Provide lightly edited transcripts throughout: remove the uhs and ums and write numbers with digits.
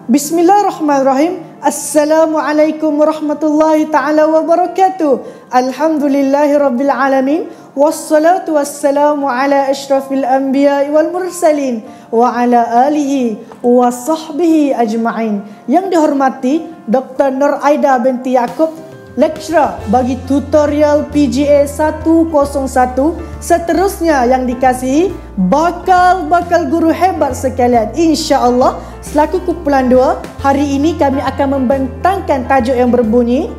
Bismillahirrahmanirrahim. Assalamualaikum warahmatullahi ta'ala wabarakatuh. Alhamdulillahirabbil alamin. Wassalatu wassalamu ala asyrafil anbiya'i wal mursalin wa ala alihi wa sahbihi ajma'in. Yang dihormati Dr. Nur Aida binti Yaakob, lecturer bagi tutorial PGA 101. Seterusnya yang dikasihi bakal guru hebat sekalian, insya-Allah. Selaku kumpulan 2, hari ini kami akan membentangkan tajuk yang berbunyi,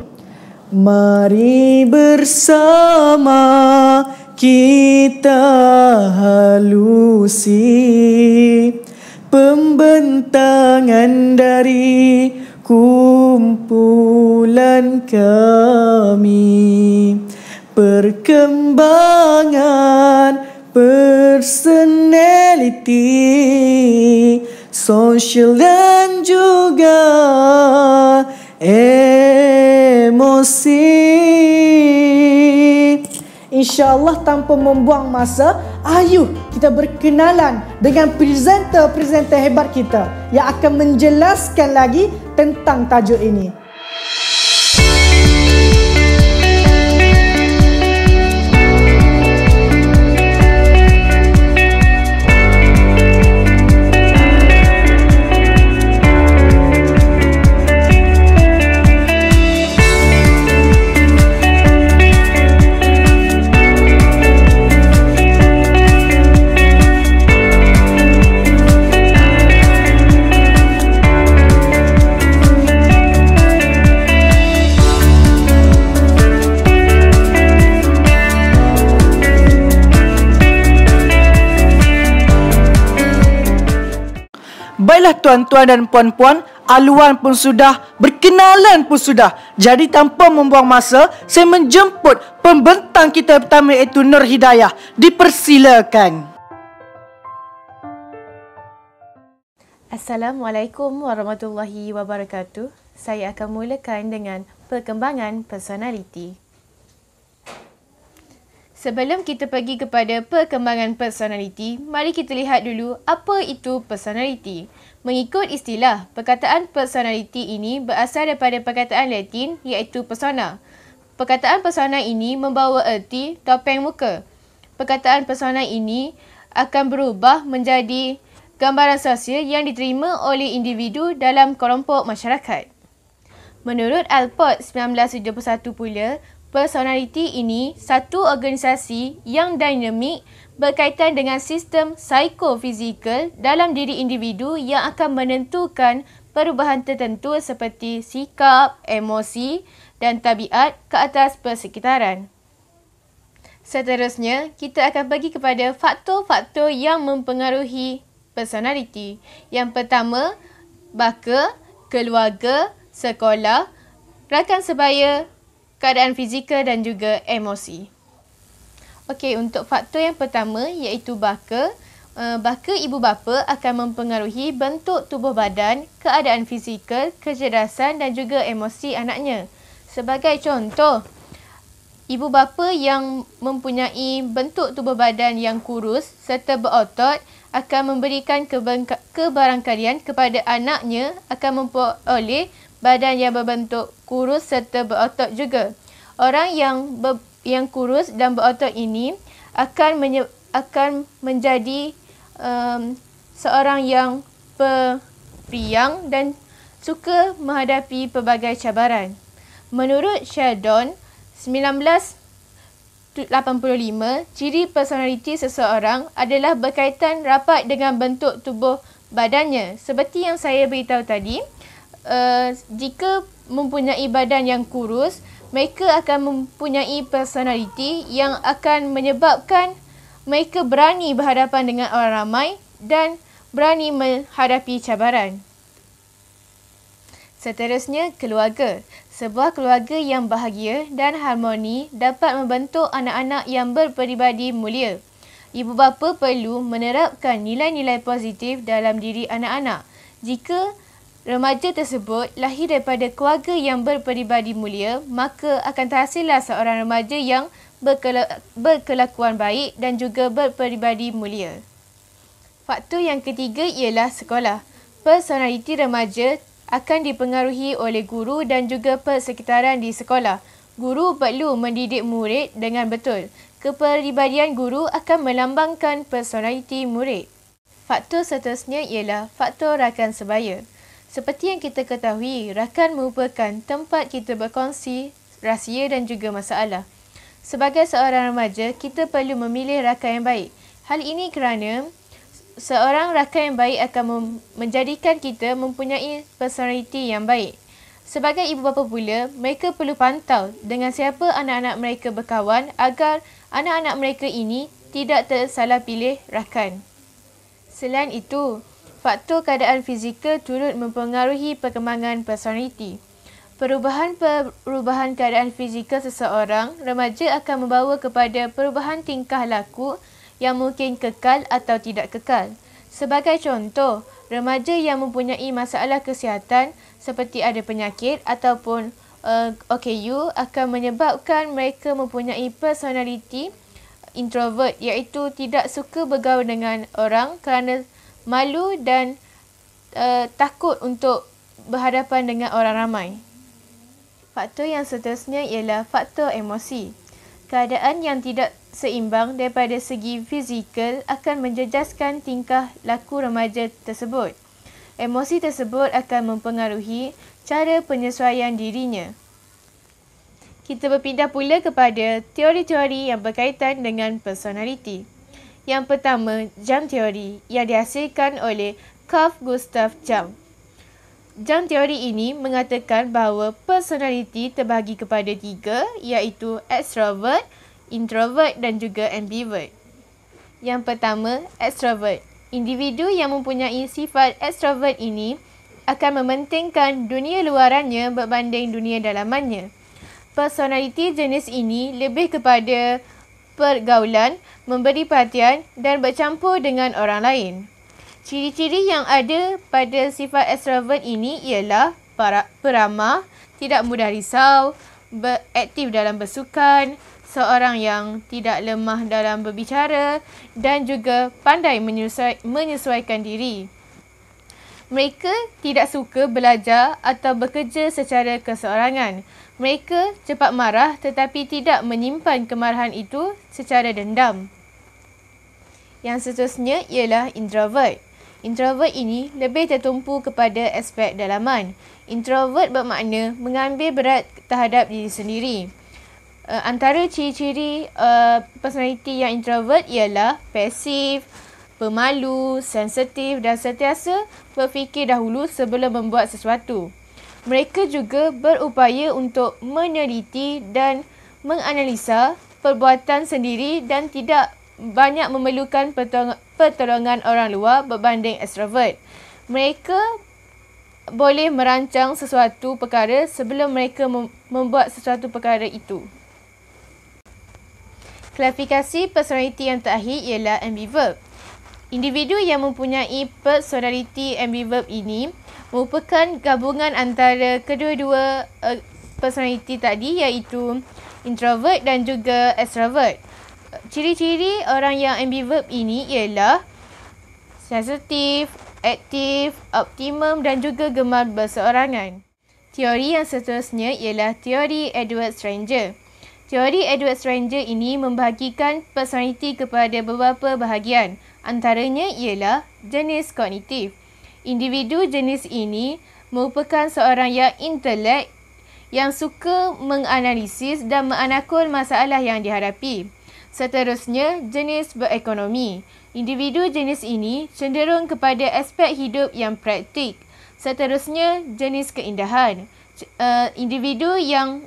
mari bersama kita halusi pembentangan dari kumpulan kami, perkembangan personality, social dan juga emosi. InsyaAllah tanpa membuang masa, ayo kita berkenalan dengan presenter hebat kita yang akan menjelaskan lagi tentang tajuk ini. Baiklah tuan-tuan dan puan-puan, aluan pun sudah, berkenalan pun sudah. Jadi tanpa membuang masa, saya menjemput pembentang kita pertama, iaitu Nur Hidayah. Dipersilakan. Assalamualaikum warahmatullahi wabarakatuh. Saya akan mulakan dengan perkembangan personaliti. Sebelum kita pergi kepada perkembangan personaliti, mari kita lihat dulu apa itu personaliti. Mengikut istilah, perkataan personaliti ini berasal daripada perkataan Latin iaitu persona. Perkataan persona ini membawa erti topeng muka. Perkataan persona ini akan berubah menjadi gambaran sosial yang diterima oleh individu dalam kelompok masyarakat. Menurut Alport 1971 pula, personaliti ini satu organisasi yang dinamik berkaitan dengan sistem psikofizikal dalam diri individu yang akan menentukan perubahan tertentu seperti sikap, emosi dan tabiat ke atas persekitaran. Seterusnya, kita akan pergi kepada faktor-faktor yang mempengaruhi personaliti. Yang pertama, baka, keluarga, sekolah, rakan sebaya, keadaan fizikal dan juga emosi. Okey, untuk faktor yang pertama iaitu baka. Baka ibu bapa akan mempengaruhi bentuk tubuh badan, keadaan fizikal, kecerdasan dan juga emosi anaknya. Sebagai contoh, ibu bapa yang mempunyai bentuk tubuh badan yang kurus serta berotot akan memberikan kebarangkalian kepada anaknya akan memperoleh badan yang berbentuk kurus serta berotot juga. Orang yang kurus dan berotot ini akan menjadi seorang yang periang dan suka menghadapi pelbagai cabaran. Menurut Sheldon 1985, ciri personaliti seseorang adalah berkaitan rapat dengan bentuk tubuh badannya. Seperti yang saya beritahu tadi, jika mempunyai badan yang kurus, mereka akan mempunyai personaliti yang akan menyebabkan mereka berani berhadapan dengan orang ramai dan berani menghadapi cabaran. Seterusnya, keluarga. Sebuah keluarga yang bahagia dan harmoni dapat membentuk anak-anak yang berperibadi mulia. Ibu bapa perlu menerapkan nilai-nilai positif dalam diri anak-anak. Jika remaja tersebut lahir daripada keluarga yang berperibadi mulia, maka akan terhasillah seorang remaja yang berkelakuan baik dan juga berperibadi mulia. Faktor yang ketiga ialah sekolah. Personaliti remaja akan dipengaruhi oleh guru dan juga persekitaran di sekolah. Guru perlu mendidik murid dengan betul. Kepribadian guru akan melambangkan personaliti murid. Faktor seterusnya ialah faktor rakan sebaya. Seperti yang kita ketahui, rakan merupakan tempat kita berkongsi rahsia dan juga masalah. Sebagai seorang remaja, kita perlu memilih rakan yang baik. Hal ini kerana seorang rakan yang baik akan menjadikan kita mempunyai personaliti yang baik. Sebagai ibu bapa pula, mereka perlu pantau dengan siapa anak-anak mereka berkawan agar anak-anak mereka ini tidak tersalah pilih rakan. Selain itu, faktor keadaan fizikal turut mempengaruhi perkembangan personaliti. Perubahan keadaan fizikal seseorang remaja akan membawa kepada perubahan tingkah laku yang mungkin kekal atau tidak kekal. Sebagai contoh, remaja yang mempunyai masalah kesihatan seperti ada penyakit ataupun OKU akan menyebabkan mereka mempunyai personaliti introvert, iaitu tidak suka bergaul dengan orang kerana malu dan takut untuk berhadapan dengan orang ramai. Faktor yang seterusnya ialah faktor emosi. Keadaan yang tidak seimbang daripada segi fizikal akan menjejaskan tingkah laku remaja tersebut. Emosi tersebut akan mempengaruhi cara penyesuaian dirinya. Kita berpindah pula kepada teori-teori yang berkaitan dengan personaliti. Yang pertama, jam teori yang dihasilkan oleh Carl Gustav Jung. Jung teori ini mengatakan bahawa personaliti terbahagi kepada 3, iaitu extrovert, introvert dan juga ambivert. Yang pertama, extrovert. Individu yang mempunyai sifat extrovert ini akan mementingkan dunia luarannya berbanding dunia dalamannya. Personaliti jenis ini lebih kepada pergaulan, memberi perhatian dan bercampur dengan orang lain. Ciri-ciri yang ada pada sifat extrovert ini ialah peramah, tidak mudah risau, aktif dalam bersukan, seorang yang tidak lemah dalam berbicara dan juga pandai menyesuaikan diri. Mereka tidak suka belajar atau bekerja secara keseorangan. Mereka cepat marah tetapi tidak menyimpan kemarahan itu secara dendam. Yang seterusnya ialah introvert. Introvert ini lebih tertumpu kepada aspek dalaman. Introvert bermakna mengambil berat terhadap diri sendiri. Antara ciri-ciri personaliti yang introvert ialah pasif, pemalu, sensitif dan sentiasa berfikir dahulu sebelum membuat sesuatu. Mereka juga berupaya untuk meneliti dan menganalisa perbuatan sendiri dan tidak banyak memerlukan pertolongan orang luar berbanding extrovert. Mereka boleh merancang sesuatu perkara sebelum mereka membuat sesuatu perkara itu. Klasifikasi personaliti yang terakhir ialah ambivert. Individu yang mempunyai personaliti ambivert ini merupakan gabungan antara kedua-dua personaliti tadi, iaitu introvert dan juga extrovert. Ciri-ciri orang yang ambivert ini ialah sensitif, aktif, optimum dan juga gemar berseorangan. Teori yang seterusnya ialah teori Edward Stranger. Teori Edward Stranger ini membahagikan personaliti kepada beberapa bahagian. Antaranya ialah jenis kognitif. Individu jenis ini merupakan seorang yang intelek, yang suka menganalisis dan menakul masalah yang dihadapi. Seterusnya, jenis berekonomi. Individu jenis ini cenderung kepada aspek hidup yang praktik. Seterusnya, jenis keindahan. Individu yang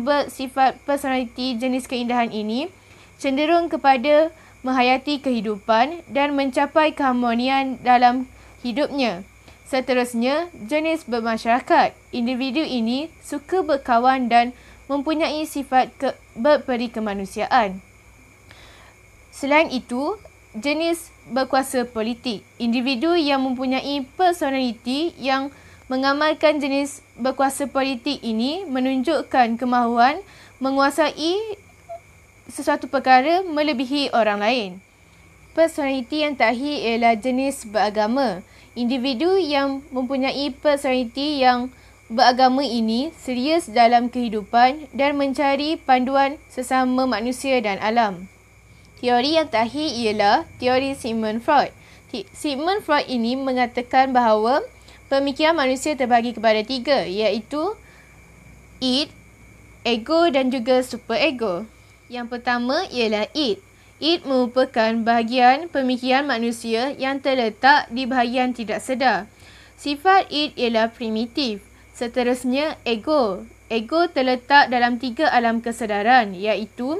bersifat personaliti jenis keindahan ini cenderung kepada menghayati kehidupan dan mencapai keharmonian dalam hidupnya. Seterusnya, jenis bermasyarakat. Individu ini suka berkawan dan mempunyai sifat berperikemanusiaan. Selain itu, jenis berkuasa politik. Individu yang mempunyai personaliti yang mengamalkan jenis berkuasa politik ini menunjukkan kemahuan menguasai sesuatu perkara melebihi orang lain. Personaliti yang terakhir ialah jenis beragama. Individu yang mempunyai personaliti yang beragama ini serius dalam kehidupan dan mencari panduan sesama manusia dan alam. Teori yang terakhir ialah teori Sigmund Freud. Sigmund Freud ini mengatakan bahawa pemikiran manusia terbagi kepada 3, iaitu id, ego dan juga superego. Yang pertama ialah id. Id merupakan bahagian pemikiran manusia yang terletak di bahagian tidak sedar. Sifat id ialah primitif. Seterusnya ego. Ego terletak dalam 3 alam kesedaran, iaitu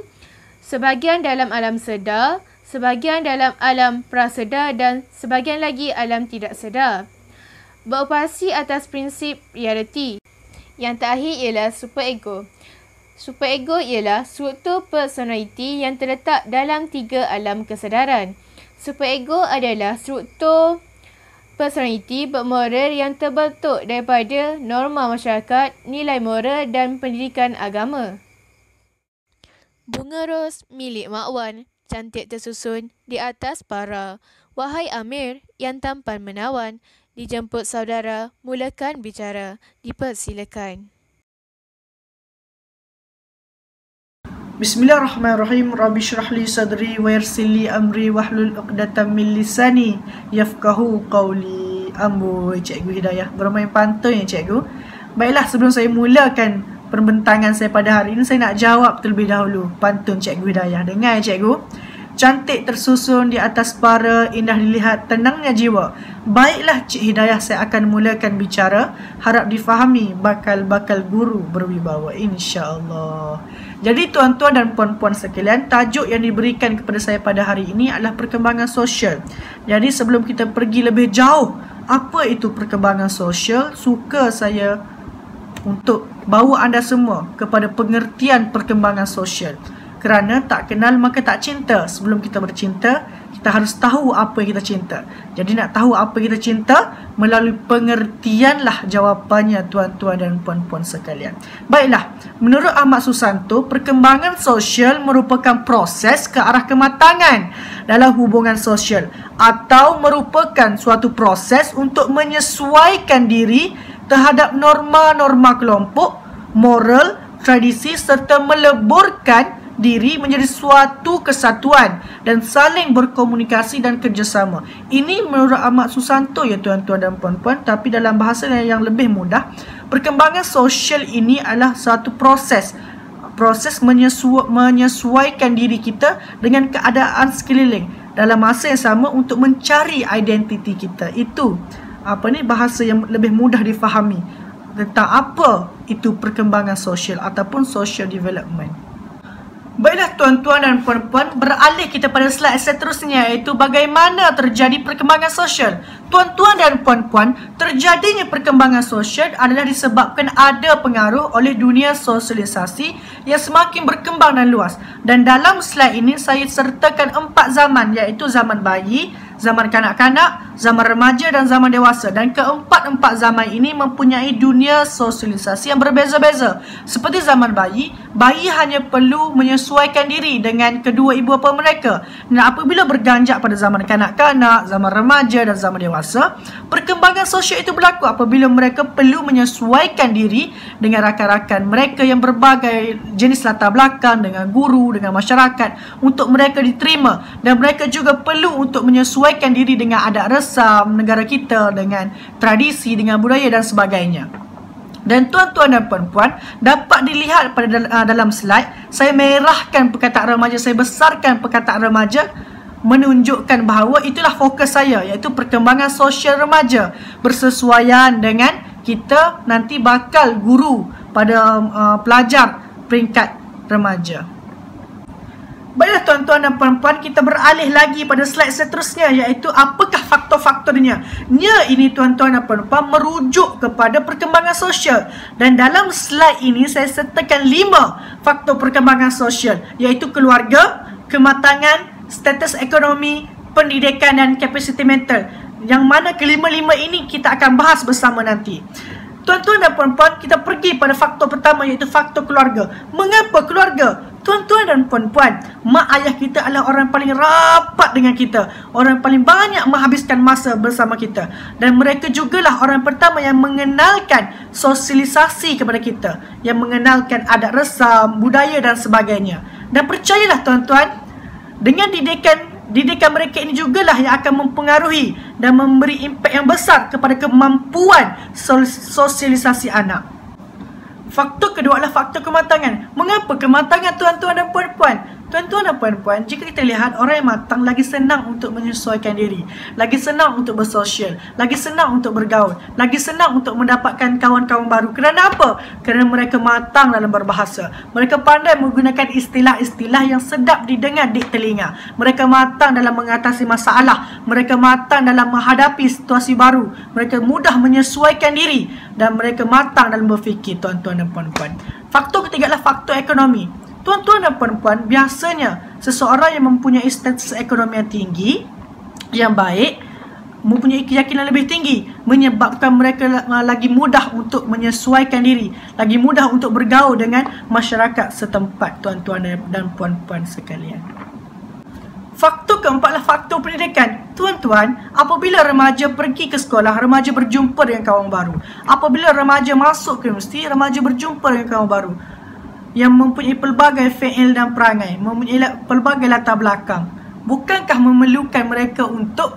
sebahagian dalam alam sedar, sebahagian dalam alam prasedar dan sebahagian lagi alam tidak sedar. Beroperasi atas prinsip realiti. Yang terakhir ialah superego. Superego ialah struktur personaliti yang terletak dalam 3 alam kesedaran. Superego adalah struktur personaliti bermoral yang terbentuk daripada norma masyarakat, nilai moral dan pendidikan agama. Bunga ros milik Mak Wan, cantik tersusun di atas para. Wahai Amir yang tampan menawan, dijemput saudara, mulakan bicara, dipersilakan. Bismillahirrahmanirrahim. Rabbi syrah li sadri wa yassir li amri wahlul 'uqdatam min lisani yafqahu qawli. Amboi Cikgu Hidayah, bermain pantun ya Cikgu. Baiklah, sebelum saya mulakan perbentangan saya pada hari ini, saya nak jawab terlebih dahulu pantun Cikgu Hidayah. Dengar ya Cikgu. Cantik tersusun di atas para, indah dilihat tenangnya jiwa. Baiklah Cik Hidayah, saya akan mulakan bicara. Harap difahami bakal guru berwibawa, insya-Allah. Jadi tuan-tuan dan puan-puan sekalian, tajuk yang diberikan kepada saya pada hari ini adalah perkembangan sosial. Jadi sebelum kita pergi lebih jauh, apa itu perkembangan sosial, suka saya untuk bawa anda semua kepada pengertian perkembangan sosial. Kerana tak kenal maka tak cinta. Sebelum kita bercinta, kita harus tahu apa yang kita cinta. Jadi nak tahu apa yang kita cinta, melalui pengertianlah jawapannya tuan-tuan dan puan-puan sekalian. Baiklah, menurut Ahmad Susanto, perkembangan sosial merupakan proses ke arah kematangan dalam hubungan sosial, atau merupakan suatu proses untuk menyesuaikan diri terhadap norma-norma kelompok, moral, tradisi serta meleburkan diri menjadi suatu kesatuan dan saling berkomunikasi dan kerjasama. Ini menurut Ahmad Susanto ya tuan-tuan dan puan-puan. Tapi dalam bahasa yang lebih mudah, perkembangan sosial ini adalah satu proses menyesuaikan diri kita dengan keadaan sekeliling dalam masa yang sama untuk mencari identiti kita. Itu bahasa yang lebih mudah difahami tentang apa itu perkembangan sosial ataupun social development. Baiklah tuan-tuan dan puan-puan, beralih kita pada slide seterusnya, iaitu bagaimana terjadi perkembangan sosial. Tuan-tuan dan puan-puan, terjadinya perkembangan sosial adalah disebabkan ada pengaruh oleh dunia sosialisasi yang semakin berkembang dan luas. Dan dalam slide ini saya sertakan 4 zaman, iaitu zaman bayi, zaman kanak-kanak, zaman remaja dan zaman dewasa. Dan keempat-empat zaman ini mempunyai dunia sosialisasi yang berbeza-beza. Seperti zaman bayi, bayi hanya perlu menyesuaikan diri dengan kedua ibu bapa mereka. Dan apabila berganjak pada zaman kanak-kanak, zaman remaja dan zaman dewasa, perkembangan sosial itu berlaku apabila mereka perlu menyesuaikan diri dengan rakan-rakan mereka yang berbagai jenis latar belakang, dengan guru, dengan masyarakat, untuk mereka diterima. Dan mereka juga perlu untuk menyesuaikan diri dengan adat resam negara kita, dengan tradisi, dengan budaya dan sebagainya. Dan tuan-tuan dan puan-puan, dapat dilihat pada dalam slide, saya merahkan perkataan remaja, saya besarkan perkataan remaja, menunjukkan bahawa itulah fokus saya, iaitu perkembangan sosial remaja, bersesuaian dengan kita nanti bakal guru pada pelajar peringkat remaja. Baiklah tuan-tuan dan puan-puan, kita beralih lagi pada slide seterusnya, iaitu apakah faktor-faktornya. Ini tuan-tuan dan puan-puan merujuk kepada perkembangan sosial. Dan dalam slide ini saya sertakan 5 faktor perkembangan sosial, iaitu keluarga, kematangan, status ekonomi, pendidikan dan kapasiti mental. Yang mana kelima-lima ini kita akan bahas bersama nanti. Tuan-tuan dan puan-puan, kita pergi pada faktor pertama, iaitu faktor keluarga. Mengapa keluarga? Tuan-tuan dan puan-puan, mak ayah kita adalah orang paling rapat dengan kita, orang paling banyak menghabiskan masa bersama kita, dan mereka jugalah orang pertama yang mengenalkan sosialisasi kepada kita, yang mengenalkan adat resam, budaya dan sebagainya. Dan percayalah tuan-tuan, dengan didikan mereka ini jugalah yang akan mempengaruhi dan memberi impak yang besar kepada kemampuan sosialisasi anak. Faktor kedua adalah faktor kematangan. Mengapa kematangan tuan-tuan dan puan-puan? Tuan-tuan dan puan-puan, jika kita lihat orang yang matang lagi senang untuk menyesuaikan diri, lagi senang untuk bersosial, lagi senang untuk bergaul, lagi senang untuk mendapatkan kawan-kawan baru. Kerana apa? Kerana mereka matang dalam berbahasa. Mereka pandai menggunakan istilah-istilah yang sedap didengar di telinga. Mereka matang dalam mengatasi masalah. Mereka matang dalam menghadapi situasi baru. Mereka mudah menyesuaikan diri dan mereka matang dalam berfikir, tuan-tuan dan puan-puan. Faktor ketiga adalah faktor ekonomi. Tuan-tuan dan puan-puan, biasanya seseorang yang mempunyai status ekonomi yang tinggi, yang baik, mempunyai keyakinan lebih tinggi, menyebabkan mereka lagi mudah untuk menyesuaikan diri, lagi mudah untuk bergaul dengan masyarakat setempat, tuan-tuan dan puan-puan sekalian. Faktor keempat adalah faktor pendidikan. Tuan-tuan, apabila remaja pergi ke sekolah, remaja berjumpa dengan kawan baru. Apabila remaja masuk ke universiti, remaja berjumpa dengan kawan baru yang mempunyai pelbagai fi'il dan perangai, mempunyai pelbagai latar belakang. Bukankah memerlukan mereka untuk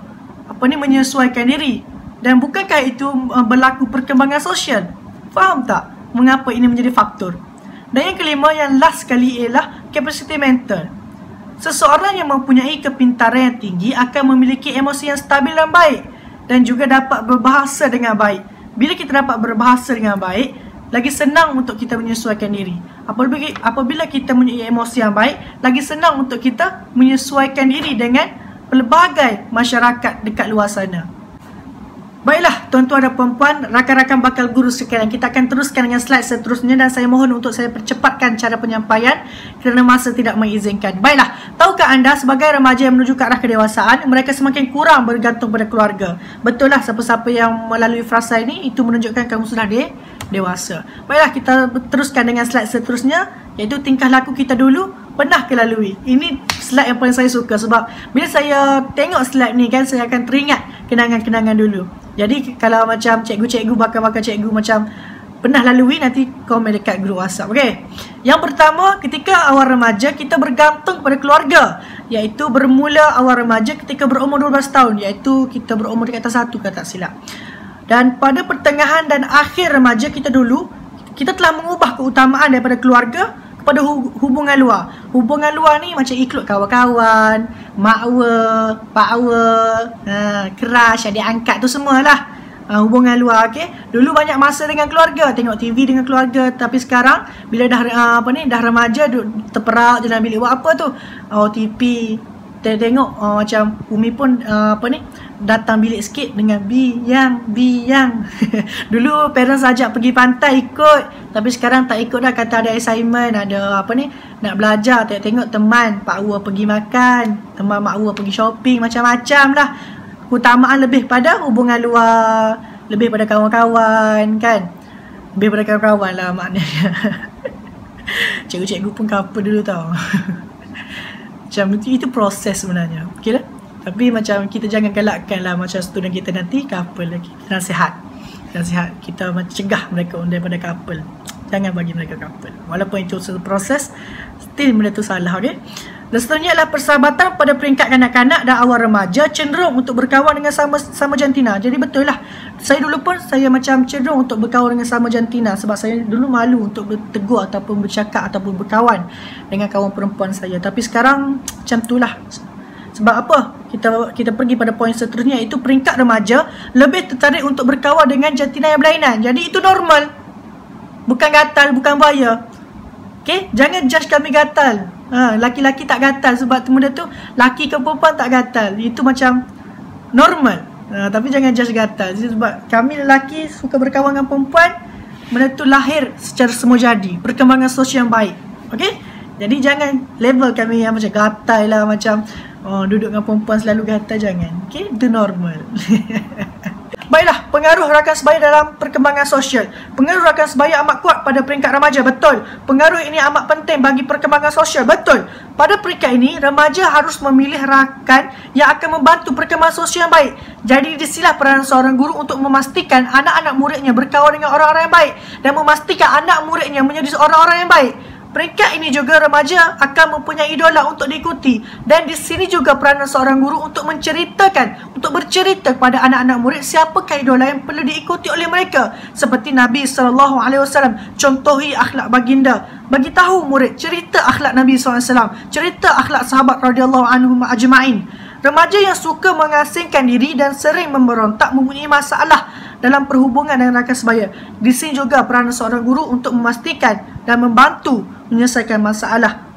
menyesuaikan diri? Dan bukankah itu berlaku perkembangan sosial? Faham tak mengapa ini menjadi faktor? Dan yang kelima, yang last sekali, ialah kapasiti mental. Seseorang yang mempunyai kepintaran yang tinggi akan memiliki emosi yang stabil dan baik, dan juga dapat berbahasa dengan baik. Bila kita dapat berbahasa dengan baik, lagi senang untuk kita menyesuaikan diri. Apabila kita mempunyai emosi yang baik, lagi senang untuk kita menyesuaikan diri dengan pelbagai masyarakat dekat luar sana. Baiklah tuan-tuan dan puan-puan, rakan-rakan bakal guru sekalian, kita akan teruskan dengan slide seterusnya dan saya mohon untuk saya percepatkan cara penyampaian kerana masa tidak mengizinkan. Baiklah, tahukah anda sebagai remaja yang menuju ke arah kedewasaan, mereka semakin kurang bergantung pada keluarga. Betul lah, siapa-siapa yang melalui frasa ini, itu menunjukkan kamu sudah dewasa. Baiklah, kita teruskan dengan slide seterusnya, iaitu tingkah laku kita dulu pernah kelalui. Ini slide yang paling saya suka sebab bila saya tengok slide ni kan, saya akan teringat kenangan-kenangan dulu. Jadi kalau macam cikgu-cikgu, bakal-bakal cikgu macam pernah lalui, nanti komen dekat grup WhatsApp. Okey. Yang pertama, ketika awal remaja kita bergantung pada keluarga, iaitu bermula awal remaja ketika berumur 12 tahun, iaitu kita berumur di atas 1 kalau tak silap. Dan pada pertengahan dan akhir remaja kita dulu, kita telah mengubah keutamaan daripada keluarga kepada hubungan luar. Hubungan luar ni macam ikut kawan-kawan, makwa, pakwa, crush, adik angkat tu semualah. Hubungan luar, okey. Dulu banyak masa dengan keluarga, tengok TV dengan keluarga, tapi sekarang bila dah dah remaja, terperak je dalam bilik. Buat apa tu? OTP. Tengok macam Umi pun datang bilik sikit dengan biang. Dulu parents ajak pergi pantai ikut, tapi sekarang tak ikut dah, kata ada assignment, ada nak belajar. Tengok teman Pak Ua pergi makan, teman Mak Ua pergi shopping, macam-macam lah. Keutamaan lebih pada hubungan luar, lebih pada kawan-kawan kan, lebih pada kawan-kawan lah maknanya. Cikgu-cikgu pun couple dulu tau. Macam itu proses sebenarnya. Okey lah. Tapi macam kita jangan galakkan lah macam student kita nanti couple lagi. Nasihat. Kita cegah mereka daripada couple. Jangan bagi mereka couple. Walaupun itu satu proses, still benda tu salah. Okay. Dan seterusnya adalah persahabatan pada peringkat kanak-kanak dan awal remaja cenderung untuk berkawan dengan sama jantina. Jadi betul lah. Saya dulu pun saya macam cenderung untuk berkawan dengan sama jantina sebab saya dulu malu untuk bertegur ataupun bercakap ataupun berkawan dengan kawan perempuan saya. Tapi sekarang macam tu lah. Sebab apa? Kita pergi pada poin seterusnya, iaitu peringkat remaja lebih tertarik untuk berkawan dengan jantina yang berlainan. Jadi itu normal. Bukan gatal, bukan bahaya. Okay? Jangan judge kami gatal. Laki-laki tak gatal sebab benda tu laki ke perempuan tak gatal. Itu macam normal. Tapi jangan judge gatal. Sebab kami lelaki suka berkawan dengan perempuan, benda tu lahir secara semua jadi. Perkembangan sosial yang baik. Okay? Jadi jangan level kami yang macam gatal lah, macam duduk dengan perempuan selalu gatal, jangan. Okay? Itu normal. Baiklah, pengaruh rakan sebaya dalam perkembangan sosial. Pengaruh rakan sebaya amat kuat pada peringkat remaja, betul. Pengaruh ini amat penting bagi perkembangan sosial, betul. Pada peringkat ini, remaja harus memilih rakan yang akan membantu perkembangan sosial yang baik. Jadi disinilah peranan seorang guru untuk memastikan anak-anak muridnya berkawan dengan orang-orang yang baik dan memastikan anak muridnya menjadi orang-orang yang baik. Peringkat ini juga remaja akan mempunyai idola untuk diikuti, dan di sini juga peranan seorang guru untuk bercerita kepada anak-anak murid siapakah idola yang perlu diikuti oleh mereka, seperti Nabi SAW. Contohi akhlak baginda, bagi tahu murid cerita akhlak Nabi SAW, cerita akhlak sahabat radhiyallahu anhum ajma'in. Remaja yang suka mengasingkan diri dan sering memberontak mempunyai masalah dalam perhubungan dengan rakan sebaya. Di sini juga peranan seorang guru untuk memastikan dan membantu menyelesaikan masalah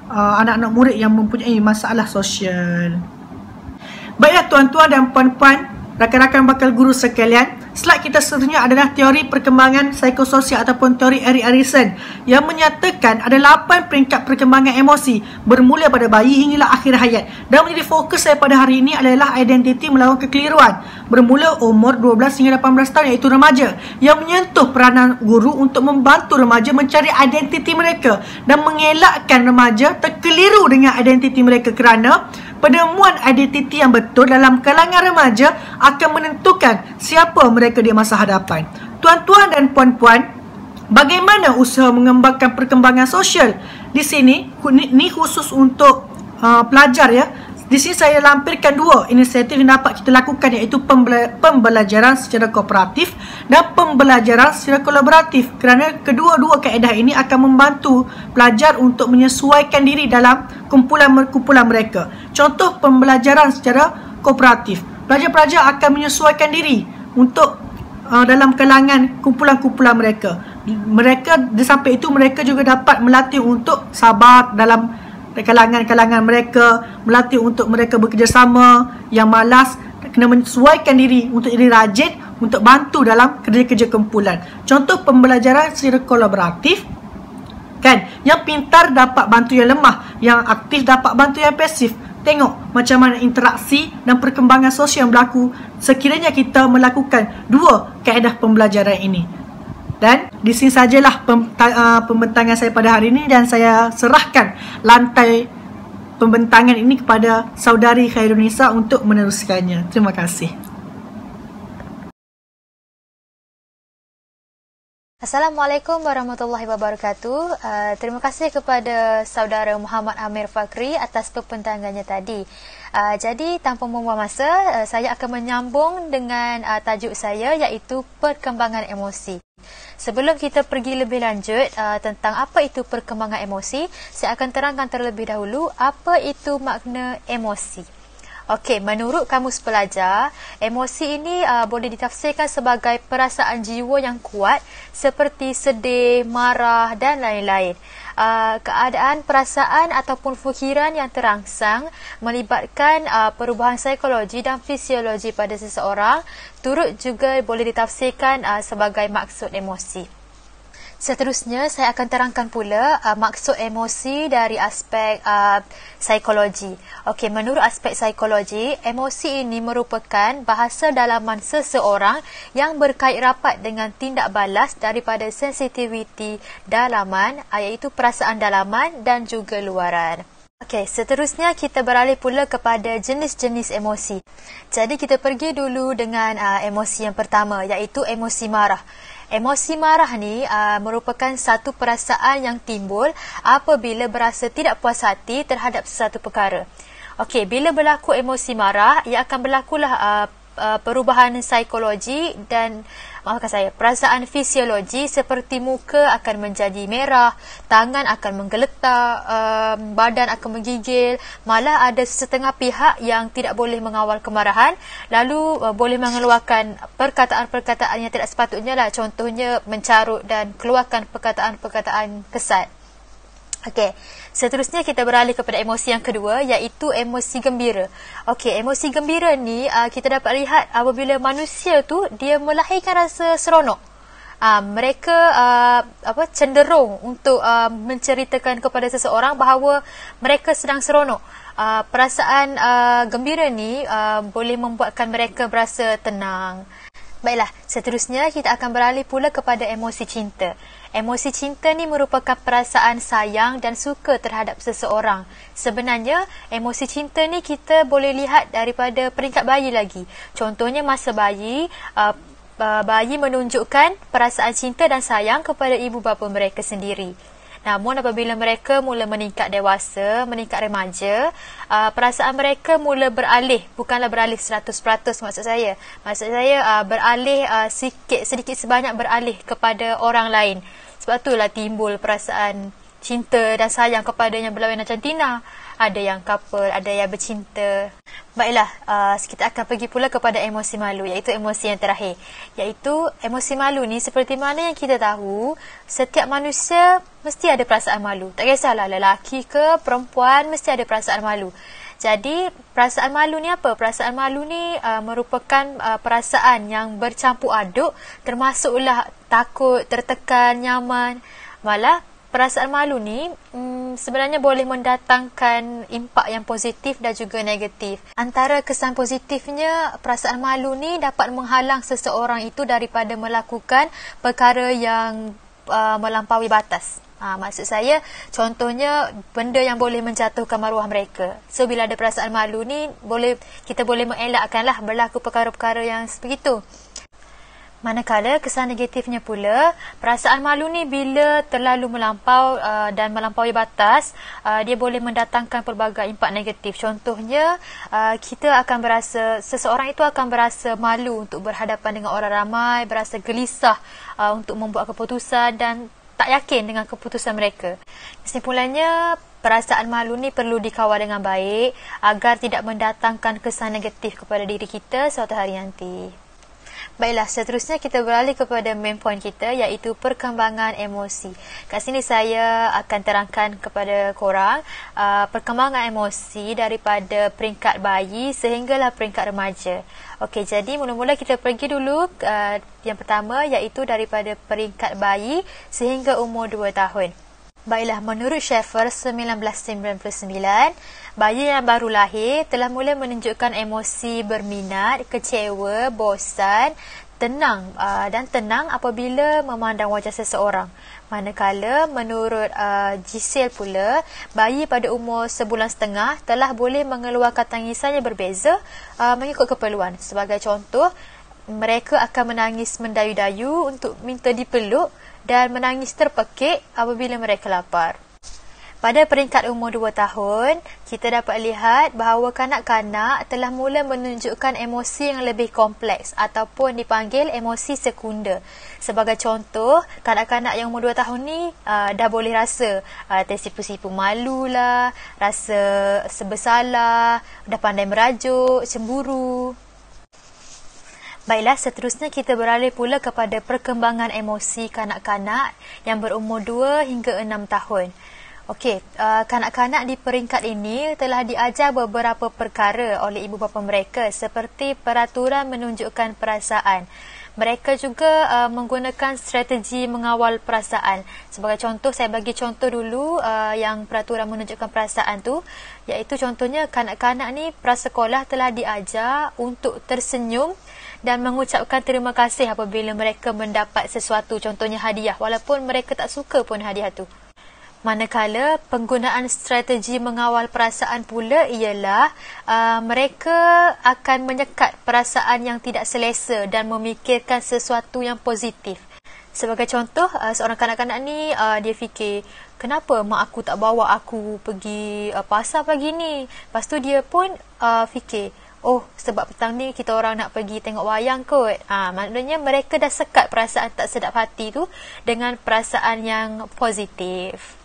anak-anak murid yang mempunyai masalah sosial. Baiklah tuan-tuan dan puan-puan, rakan-rakan bakal guru sekalian, slide kita seterusnya adalah teori perkembangan psikososial ataupun teori Erik Erikson yang menyatakan ada 8 peringkat perkembangan emosi bermula pada bayi hinggalah akhir hayat. Dan menjadi fokus saya pada hari ini adalah identiti melawan kekeliruan bermula umur 12 hingga 18 tahun, iaitu remaja, yang menyentuh peranan guru untuk membantu remaja mencari identiti mereka dan mengelakkan remaja terkeliru dengan identiti mereka, kerana penemuan identiti yang betul dalam kalangan remaja akan menentukan siapa mereka di masa hadapan. Tuan-tuan dan puan-puan, bagaimana usaha mengembangkan perkembangan sosial? Di sini, ini khusus untuk pelajar ya. Di sini saya lampirkan 2 inisiatif yang dapat kita lakukan, iaitu pembelajaran secara kooperatif dan pembelajaran secara kolaboratif, kerana kedua-dua kaedah ini akan membantu pelajar untuk menyesuaikan diri dalam kumpulan-kumpulan mereka. Contoh pembelajaran secara kooperatif, pelajar-pelajar akan menyesuaikan diri untuk dalam kalangan kumpulan-kumpulan mereka. Di samping itu mereka juga dapat melatih untuk sabar dalam kalangan-kalangan mereka, melatih untuk mereka bekerjasama, yang malas kena menyesuaikan diri untuk jadi rajin untuk bantu dalam kerja-kerja kumpulan. Contoh pembelajaran secara kolaboratif kan, yang pintar dapat bantu yang lemah, yang aktif dapat bantu yang pasif. Tengok macam mana interaksi dan perkembangan sosial yang berlaku sekiranya kita melakukan 2 kaedah pembelajaran ini. Dan di sini sajalah pembentangan saya pada hari ini, dan saya serahkan lantai pembentangan ini kepada saudari Khairunisa untuk meneruskannya. Terima kasih. Assalamualaikum warahmatullahi wabarakatuh. Terima kasih kepada saudara Muhammad Amir Fakri atas pembentangannya tadi. Jadi tanpa membuang masa, saya akan menyambung dengan tajuk saya, iaitu perkembangan emosi. Sebelum kita pergi lebih lanjut tentang apa itu perkembangan emosi, saya akan terangkan terlebih dahulu apa itu makna emosi. Okey, menurut Kamus Pelajar, emosi ini boleh ditafsirkan sebagai perasaan jiwa yang kuat seperti sedih, marah dan lain-lain. Keadaan perasaan ataupun fikiran yang terangsang melibatkan perubahan psikologi dan fisiologi pada seseorang, turut juga boleh ditafsirkan sebagai maksud emosi. Seterusnya, saya akan terangkan pula maksud emosi dari aspek psikologi. Okey, menurut aspek psikologi, emosi ini merupakan bahasa dalaman seseorang yang berkait rapat dengan tindak balas daripada sensitiviti dalaman, iaitu perasaan dalaman dan juga luaran. Okey, seterusnya kita beralih pula kepada jenis-jenis emosi. Jadi kita pergi dulu dengan emosi yang pertama, iaitu emosi marah. Emosi marah ni merupakan satu perasaan yang timbul apabila berasa tidak puas hati terhadap sesuatu perkara. Okey, bila berlaku emosi marah, ia akan berlakulah perubahan psikologi dan perasaan fisiologi, seperti muka akan menjadi merah, tangan akan menggeletar, badan akan menggigil, malah ada setengah pihak yang tidak boleh mengawal kemarahan, lalu boleh mengeluarkan perkataan-perkataan yang tidak sepatutnya lah, contohnya mencarut dan keluarkan perkataan-perkataan kesat. Okey, seterusnya kita beralih kepada emosi yang kedua, iaitu emosi gembira. Okey, emosi gembira ni kita dapat lihat apabila manusia tu dia melahirkan rasa seronok. Mereka cenderung untuk menceritakan kepada seseorang bahawa mereka sedang seronok. perasaan gembira ni boleh membuatkan mereka berasa tenang. Baiklah, seterusnya kita akan beralih pula kepada emosi cinta. Emosi cinta ni merupakan perasaan sayang dan suka terhadap seseorang. Sebenarnya, emosi cinta ni kita boleh lihat daripada peringkat bayi lagi. Contohnya masa bayi, bayi menunjukkan perasaan cinta dan sayang kepada ibu bapa mereka sendiri. Namun apabila mereka mula meningkat dewasa, meningkat remaja, perasaan mereka mula beralih, bukanlah beralih 100% maksud saya. Maksud saya beralih sedikit sebanyak beralih kepada orang lain. Sebab itulah timbul perasaan cinta dan sayang kepadanya berlawanan jantina. Ada yang couple, ada yang bercinta. Baiklah, kita akan pergi pula kepada emosi malu, iaitu emosi yang terakhir. Iaitu emosi malu ni seperti mana yang kita tahu, setiap manusia mesti ada perasaan malu. Tak kisahlah lelaki ke perempuan, mesti ada perasaan malu. Jadi, perasaan malu ni apa? Perasaan malu ni merupakan perasaan yang bercampur aduk, termasuklah takut, tertekan, nyaman. Malah, perasaan malu ni sebenarnya boleh mendatangkan impak yang positif dan juga negatif. Antara kesan positifnya, perasaan malu ni dapat menghalang seseorang itu daripada melakukan perkara yang melampaui batas. Maksud saya, contohnya benda yang boleh menjatuhkan maruah mereka. So, bila ada perasaan malu ni, kita boleh mengelakkanlah berlaku perkara-perkara yang begitu. Manakala kesan negatifnya pula, perasaan malu ni bila terlalu melampau dan melampaui batas, dia boleh mendatangkan pelbagai impak negatif. Contohnya, seseorang itu akan berasa malu untuk berhadapan dengan orang ramai, berasa gelisah untuk membuat keputusan dan tak yakin dengan keputusan mereka. Kesimpulannya, perasaan malu ni perlu dikawal dengan baik agar tidak mendatangkan kesan negatif kepada diri kita suatu hari nanti. Baiklah, seterusnya kita beralih kepada main point kita, iaitu perkembangan emosi. Kat sini saya akan terangkan kepada korang perkembangan emosi daripada peringkat bayi sehinggalah peringkat remaja. Okey, jadi mula-mula kita pergi dulu yang pertama, iaitu daripada peringkat bayi sehingga umur 2 tahun. Baiklah, menurut Schaeffer 1999, bayi yang baru lahir telah mula menunjukkan emosi berminat, kecewa, bosan, tenang dan tenang apabila memandang wajah seseorang. Manakala menurut Giselle pula, bayi pada umur 1.5 bulan telah boleh mengeluarkan tangisan yang berbeza mengikut keperluan. Sebagai contoh, mereka akan menangis mendayu-dayu untuk minta dipeluk dan menangis terpekik apabila mereka lapar. Pada peringkat umur 2 tahun, kita dapat lihat bahawa kanak-kanak telah mula menunjukkan emosi yang lebih kompleks ataupun dipanggil emosi sekunder. Sebagai contoh, kanak-kanak yang umur 2 tahun ni dah boleh rasa tersipu-sipu malu lah, rasa bersalah, dah pandai merajuk, cemburu. Baiklah, seterusnya kita beralih pula kepada perkembangan emosi kanak-kanak yang berumur 2 hingga 6 tahun. Okey, kanak-kanak di peringkat ini telah diajar beberapa perkara oleh ibu bapa mereka seperti peraturan menunjukkan perasaan. Mereka juga menggunakan strategi mengawal perasaan. Sebagai contoh, saya bagi contoh dulu yang peraturan menunjukkan perasaan tu, iaitu contohnya kanak-kanak ni prasekolah telah diajar untuk tersenyum dan mengucapkan terima kasih apabila mereka mendapat sesuatu, contohnya hadiah, walaupun mereka tak suka pun hadiah tu. Manakala penggunaan strategi mengawal perasaan pula ialah mereka akan menyekat perasaan yang tidak selesa dan memikirkan sesuatu yang positif. Sebagai contoh, seorang kanak-kanak ni dia fikir, kenapa mak aku tak bawa aku pergi pasar pagi ni? Lepas tu dia pun fikir, oh, sebab petang ni kita orang nak pergi tengok wayang kot. Maknanya mereka dah sekat perasaan tak sedap hati tu dengan perasaan yang positif.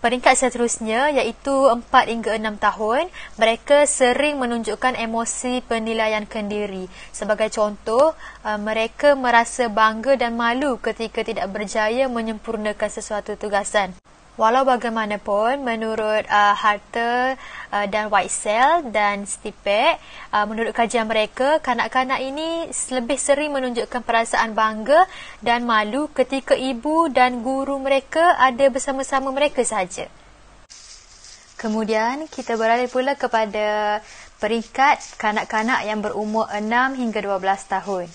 Peringkat seterusnya, iaitu 4 hingga 6 tahun, mereka sering menunjukkan emosi penilaian kendiri. Sebagai contoh, mereka merasa bangga dan malu ketika tidak berjaya menyempurnakan sesuatu tugasan. Walau bagaimanapun, menurut Harter dan Whitesell dan Stipek, menurut kajian mereka, kanak-kanak ini lebih sering menunjukkan perasaan bangga dan malu ketika ibu dan guru mereka ada bersama-sama mereka sahaja. Kemudian kita beralih pula kepada peringkat kanak-kanak yang berumur 6 hingga 12 tahun.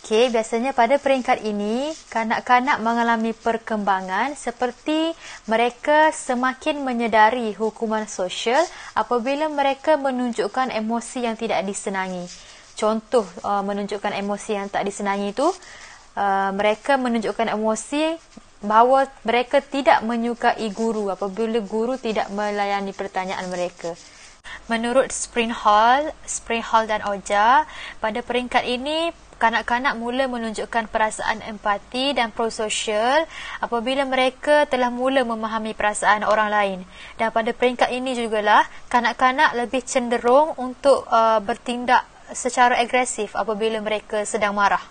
Okey, biasanya pada peringkat ini, kanak-kanak mengalami perkembangan seperti mereka semakin menyedari hukuman sosial apabila mereka menunjukkan emosi yang tidak disenangi. Contoh menunjukkan emosi yang tak disenangi itu, mereka menunjukkan emosi bahawa mereka tidak menyukai guru apabila guru tidak melayani pertanyaan mereka. Menurut Springhall dan Oja, pada peringkat ini kanak-kanak mula menunjukkan perasaan empati dan prososial apabila mereka telah mula memahami perasaan orang lain. Dan pada peringkat ini jugalah kanak-kanak lebih cenderung untuk bertindak secara agresif apabila mereka sedang marah.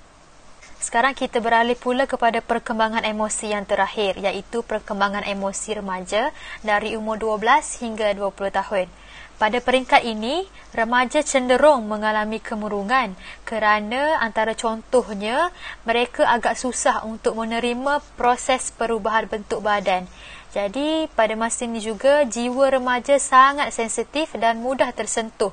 Sekarang kita beralih pula kepada perkembangan emosi yang terakhir, iaitu perkembangan emosi remaja dari umur 12 hingga 20 tahun. Pada peringkat ini, remaja cenderung mengalami kemurungan kerana antara contohnya, mereka agak susah untuk menerima proses perubahan bentuk badan. Jadi, pada masa ini juga, jiwa remaja sangat sensitif dan mudah tersentuh.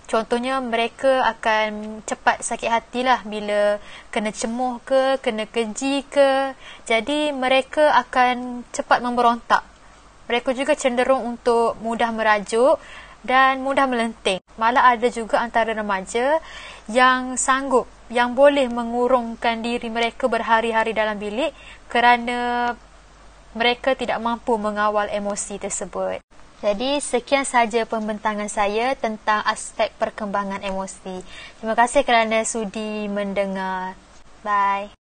Contohnya, mereka akan cepat sakit hatilah bila kena cemuh ke, kena keji ke. Jadi, mereka akan cepat memberontak. Mereka juga cenderung untuk mudah merajuk dan mudah melenting. Malah ada juga antara remaja yang sanggup, yang boleh mengurungkan diri mereka berhari-hari dalam bilik kerana mereka tidak mampu mengawal emosi tersebut. Jadi, sekian sahaja pembentangan saya tentang aspek perkembangan emosi. Terima kasih kerana sudi mendengar. Bye.